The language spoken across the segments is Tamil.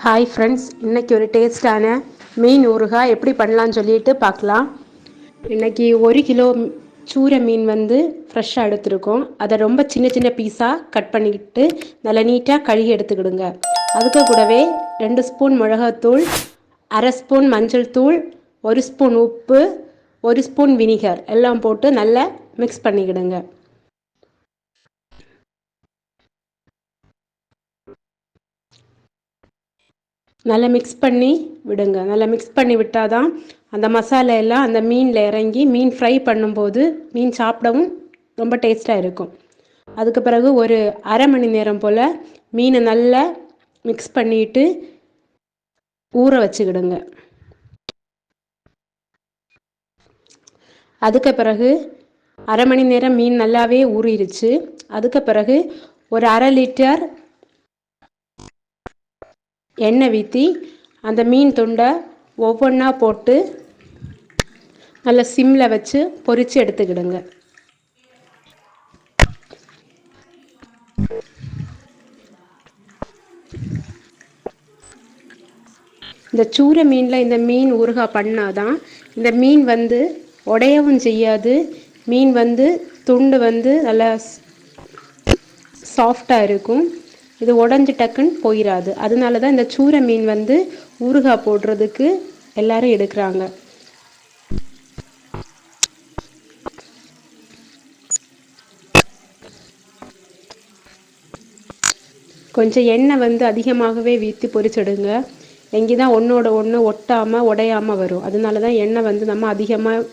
ஹாய் ஃப்ரெண்ட்ஸ், இன்றைக்கி ஒரு டேஸ்டான மீன் ஊறுகாய் எப்படி பண்ணலான்னு சொல்லிட்டு பார்க்கலாம். இன்றைக்கி 1 கிலோ சூரை மீன் ஃப்ரெஷ்ஷாக எடுத்துருக்கோம். அதை ரொம்ப சின்ன சின்ன பீஸாக கட் பண்ணிக்கிட்டு நல்லா நீட்டாக கழுகி எடுத்துக்கிடுங்க. அதுக்கு கூடவே 2 ஸ்பூன் மிளகாத்தூள், 1/2 ஸ்பூன் மஞ்சள் தூள், 1 ஸ்பூன் உப்பு, 1 ஸ்பூன் வினிகர் எல்லாம் போட்டு நல்லா மிக்ஸ் பண்ணிக்கிடுங்க. நல்லா மிக்ஸ் பண்ணி விடுங்க. நல்லா மிக்ஸ் பண்ணி விட்டால் தான் அந்த மசாலா எல்லாம் அந்த மீனில் இறங்கி மீன் ஃப்ரை பண்ணும்போது மீன் சாப்பிடவும் ரொம்ப டேஸ்ட்டாக இருக்கும். அதுக்கு பிறகு ஒரு அரை மணி நேரம் போல் மீனை நல்லா மிக்ஸ் பண்ணிட்டு ஊற வச்சுக்கிடுங்க. அதுக்கு பிறகு அரை மணி நேரம் மீன் நல்லாவே ஊறிடுச்சு. அதுக்கு பிறகு ஒரு 1/2 லிட்டர் எண்ணெய் ஊற்றி அந்த மீன் துண்டை ஒவ்வொன்றா போட்டு நல்லா சிம்மில் வச்சு பொரித்து எடுத்துக்கிடுங்க. இந்த சூரை மீனில் இந்த மீன் ஊறுகாய் பண்ணாதான் இந்த மீன் உடையவும் செய்யாது. மீன் துண்டு நல்லா சாஃப்டாக இருக்கும். இது உடஞ்சி டக்குன்னு போயிடாது. அதனால தான் இந்த சூரை மீன் ஊறுகாய் போடுறதுக்கு எல்லாரும் எடுக்கிறாங்க. கொஞ்சம் எண்ணெய் அதிகமாகவே ஊற்றி பொரிச்சிடுங்க. எங்கே தான் ஒன்றோட ஒன்று ஒட்டாமல் உடையாமல் வரும். அதனால தான் எண்ணெய் நம்ம அதிகமாக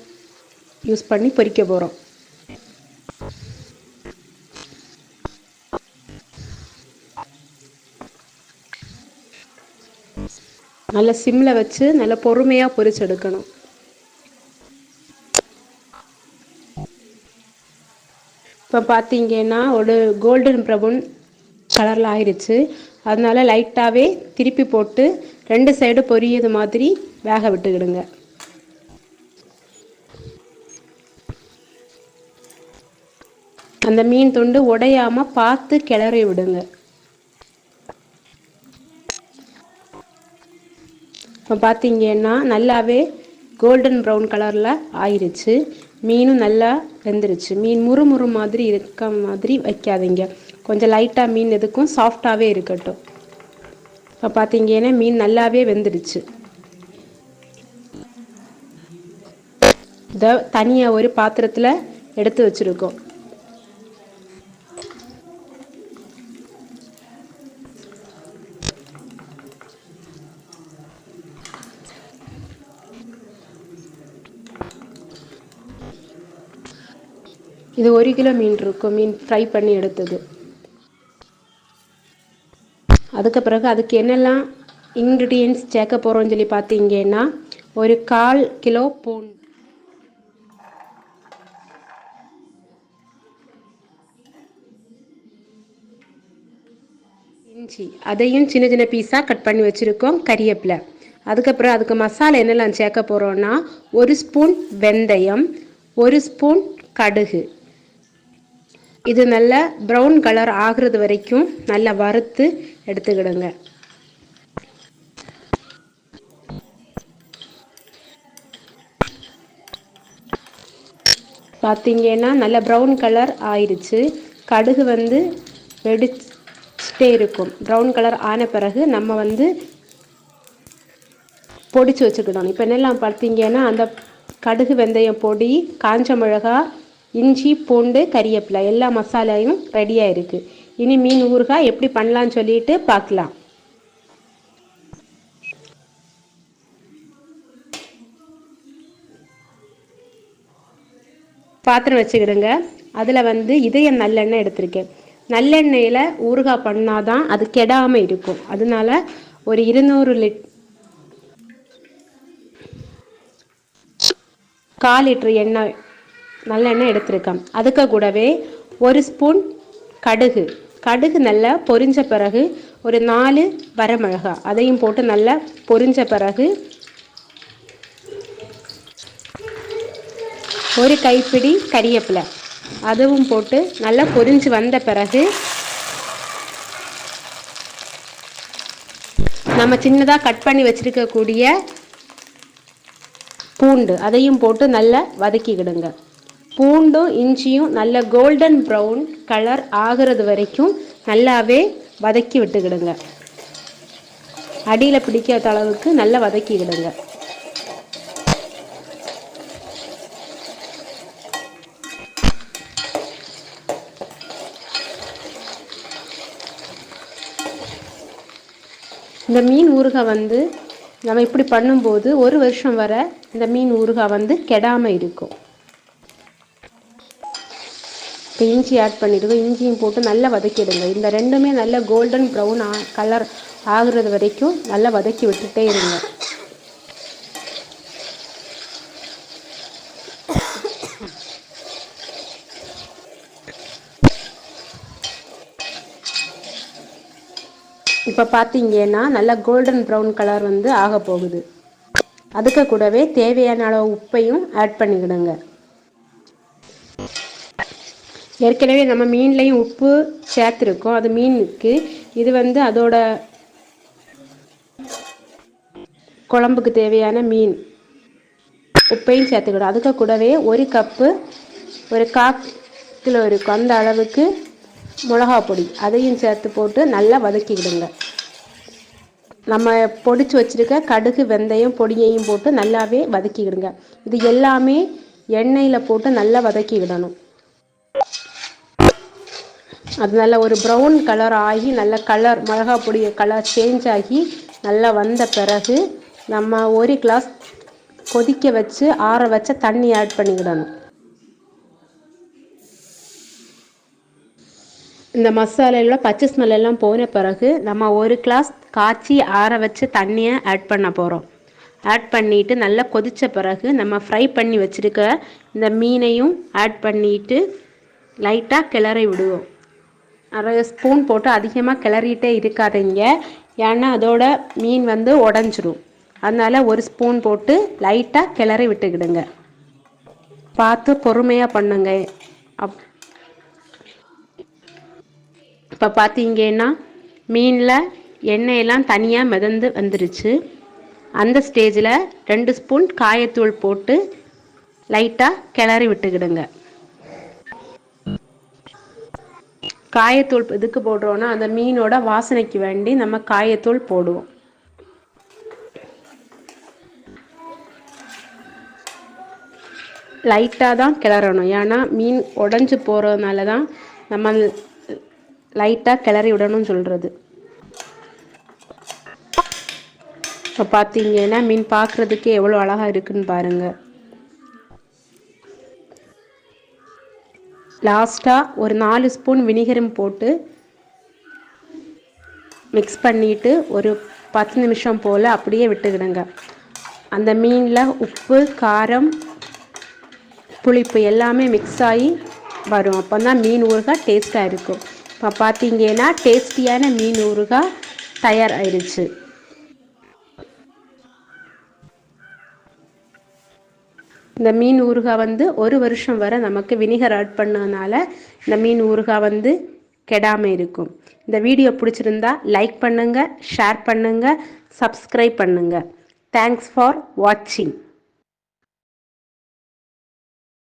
யூஸ் பண்ணி பொரிக்க போகிறோம். நல்லா சிம்மில் வச்சு நல்லா பொறுமையாக பொரிச்செடுக்கணும். இப்போ பார்த்தீங்கன்னா ஒரு கோல்டன் ப்ரவுன் கலரில் ஆயிடுச்சு. அதனால லைட்டாகவே திருப்பி போட்டு 2 சைடு பொரியுது மாதிரி வேக விட்டுக்கிடுங்க. அந்த மீன் துண்டு உடையாமல் பார்த்து கிளறி விடுங்க. இப்போ பார்த்தீங்கன்னா நல்லாவே கோல்டன் ப்ரௌன் கலரில் ஆயிடுச்சு. மீனும் நல்லா வெந்துருச்சு. மீன் முறுமுறு மாதிரி இருக்க மாதிரி வைக்காதீங்க. கொஞ்சம் லைட்டாக மீன் எதுக்கும் சாஃப்டாகவே இருக்கட்டும். இப்போ பார்த்தீங்கன்னா மீன் நல்லாவே வெந்துடுச்சு. இதை தனியாக ஒரு பாத்திரத்தில் எடுத்து வச்சுருக்கோம். இது 1 கிலோ மீன் இருக்கும். மீன் ஃப்ரை பண்ணி எடுத்தது. அதுக்கு பிறகு அதுக்கு என்னெல்லாம் இன்க்ரீடியன்ட்ஸ் சேர்க்க போகிறோம்னு சொல்லி பார்த்தீங்கன்னா ஒரு 1/4 கிலோ பூண்டு, இஞ்சி அதையும் சின்ன சின்ன பீஸாக கட் பண்ணி வச்சுருக்கோம். கறிவேப்பிலை. அதுக்கப்புறம் அதுக்கு மசாலா என்னெல்லாம் சேர்க்க போகிறோன்னா 1 ஸ்பூன் வெந்தயம், 1 ஸ்பூன் கடுகு. இது நல்லா ப்ரௌன் கலர் ஆகிறது வரைக்கும் நல்லா வறுத்து எடுத்துக்கிடுங்க. பார்த்தீங்கன்னா நல்லா ப்ரௌன் கலர் ஆயிடுச்சு. கடுகு வெடிச்சிட்டே இருக்கும். ப்ரௌன் கலர் ஆன பிறகு நம்ம பொடிச்சு வச்சுக்கிடணும். இப்போ என்னெல்லாம் பார்த்தீங்கன்னா அந்த கடுகு, வெந்தயம் பொடி, காஞ்ச மிளகாய், இஞ்சி, பூண்டு, கறிவேப்பிலை எல்லா மசாலையும் ரெடியாக இருக்குது. இனி மீன் ஊறுகாய் எப்படி பண்ணலான்னு சொல்லிட்டு பார்க்கலாம். பாத்திரம் வச்சுக்கிடுங்க. அதில் இதயம் நல்லெண்ணெய் எடுத்திருக்கேன். நல்லெண்ணெயில் ஊறுகாய் பண்ணாதான் அது கெடாமல் இருக்கும். அதனால ஒரு 200 1/4 லிட்டர் எண்ணெய் நல்லெண்ணெய் எடுத்திருக்கேன். அதுக்கு கூடவே 1 ஸ்பூன் கடுகு நல்லா பொரிஞ்ச பிறகு ஒரு 4 வரமிளகாய் அதையும் போட்டு நல்லா பொரிஞ்ச பிறகு ஒரு கைப்பிடி கறிவேப்பிலை அதுவும் போட்டு நல்லா பொரிஞ்சு வந்த பிறகு நம்ம சின்னதாக கட் பண்ணி வச்சுருக்கக்கூடிய பூண்டு அதையும் போட்டு நல்லா வதக்கிக்கிடுங்க. பூண்டும் இஞ்சியும் நல்ல கோல்டன் ப்ரௌன் கலர் ஆகிறது வரைக்கும் நல்லாவே வதக்கி விட்டுக்கிடுங்க. அடியில் பிடிக்காத அளவுக்கு நல்லா வதக்கிக்கிடுங்க. இந்த மீன் ஊறுகாய் வந்து நம்ம இப்படி பண்ணும்போது 1 வருஷம் வரை இந்த மீன் ஊறுகாய் வந்து கெடாமல் இருக்கும். இப்போ இஞ்சி ஆட் பண்ணிவிடுங்க. இஞ்சியும் போட்டு நல்லா வதக்கிடுங்க. இந்த ரெண்டுமே நல்ல கோல்டன் ப்ரௌன் கலர் ஆகுறது வரைக்கும் நல்லா வதக்கி விட்டுட்டே இருங்க. இப்போ பார்த்தீங்கன்னா நல்லா கோல்டன் ப்ரௌன் கலர் வந்து ஆக போகுது. அதுக்கு கூடவே தேவையான அளவு உப்பையும் ஆட் பண்ணிக்கிடுங்க. ஏற்கனவே நம்ம மீன்லேயும் உப்பு சேர்த்துருக்கோம். அது மீனுக்கு இது வந்து அதோட குழம்புக்கு தேவையான மீன் உப்பையும் சேர்த்துக்கிடும். அதுக்கு கூடவே 1 கப்பு ஒரு 1/4 கிலோ இருக்கும் அந்த அளவுக்கு மிளகா பொடி அதையும் சேர்த்து போட்டு நல்லா வதக்கிக்கிடுங்க. நம்ம பொடிச்சு வச்சுருக்க கடுகு வெந்தயம் பொடியையும் போட்டு நல்லாவே வதக்கிக்கிடுங்க. இது எல்லாமே எண்ணெயில் போட்டு நல்லா வதக்கிக்கிடணும். அது நல்ல ஒரு ப்ரௌன் கலர் ஆகி நல்ல கலர் மிளகா பொடி கலர் சேஞ்ச் ஆகி நல்லா வந்த பிறகு நம்ம 1 கிளாஸ் கொதிக்க வச்சு ஆற வச்ச தண்ணி ஆட் பண்ணிக்கிடணும். இந்த மசாலையில் பச்சை ஸ்மெல் எல்லாம் போன பிறகு நம்ம 1 கிளாஸ் காய்ச்சி ஆற வச்சு தண்ணியை ஆட் பண்ண போகிறோம். ஆட் பண்ணிவிட்டு நல்லா கொதித்த பிறகு நம்ம ஃப்ரை பண்ணி வச்சுருக்க இந்த மீனையும் ஆட் பண்ணிவிட்டு லைட்டாக கிளறி விடுவோம். 1/2 ஸ்பூன் போட்டு அதிகமாக கிளறிட்டே இருக்காதீங்க, ஏன்னா அதோட மீன் வந்து உடஞ்சிரும். அதனால் 1 ஸ்பூன் போட்டு லைட்டாக கிளறி விட்டுக்கிடுங்க. பார்த்து பொறுமையாக பண்ணுங்க. இப்போ பார்த்தீங்கன்னா மீனில் எண்ணெயெல்லாம் தனியாக மிதந்து வந்துருச்சு. அந்த ஸ்டேஜில் 2 ஸ்பூன் காயத்தூள் போட்டு லைட்டாக கிளறி விட்டுக்கிடுங்க. காயத்தூள் எதுக்கு போடுறோன்னா அந்த மீனோட வாசனைக்கு வேண்டி நம்ம காயத்தூள் போடுவோம். லைட்டாக தான் கிளறணும், ஏன்னா மீன் உடஞ்சி போகிறதுனால தான் நம்ம லைட்டாக கிளறி விடணும்னு சொல்கிறது. இப்போ பார்த்தீங்கன்னா மீன் பார்க்குறதுக்கு எவ்வளோ அழகாக இருக்குன்னு பாருங்கள். லாஸ்ட்டாக ஒரு 4 ஸ்பூன் வினிகரும் போட்டு மிக்ஸ் பண்ணிவிட்டு ஒரு 10 நிமிஷம் போல் அப்படியே விட்டுக்கிடுங்க. அந்த மீனில் உப்பு காரம் புளிப்பு எல்லாமே மிக்ஸ் ஆகி வரும். அப்போ தான் மீன் ஊறுகாய் டேஸ்ட்டாக இருக்கும். இப்போ பார்த்தீங்கன்னா டேஸ்டியான மீன் ஊறுகாய் தயாராகிடுச்சு. இந்த மீன் ஊறுகாய் வந்து 1 வருஷம் வரை நமக்கு வினிகர் ஆட் பண்ணதுனால இந்த மீன் ஊறுகாய் வந்து கெடாமல் இருக்கும். இந்த வீடியோ பிடிச்சிருந்தா லைக் பண்ணுங்கள், ஷேர் பண்ணுங்கள், சப்ஸ்கிரைப் பண்ணுங்கள். தேங்க்ஸ் ஃபார் வாட்சிங்.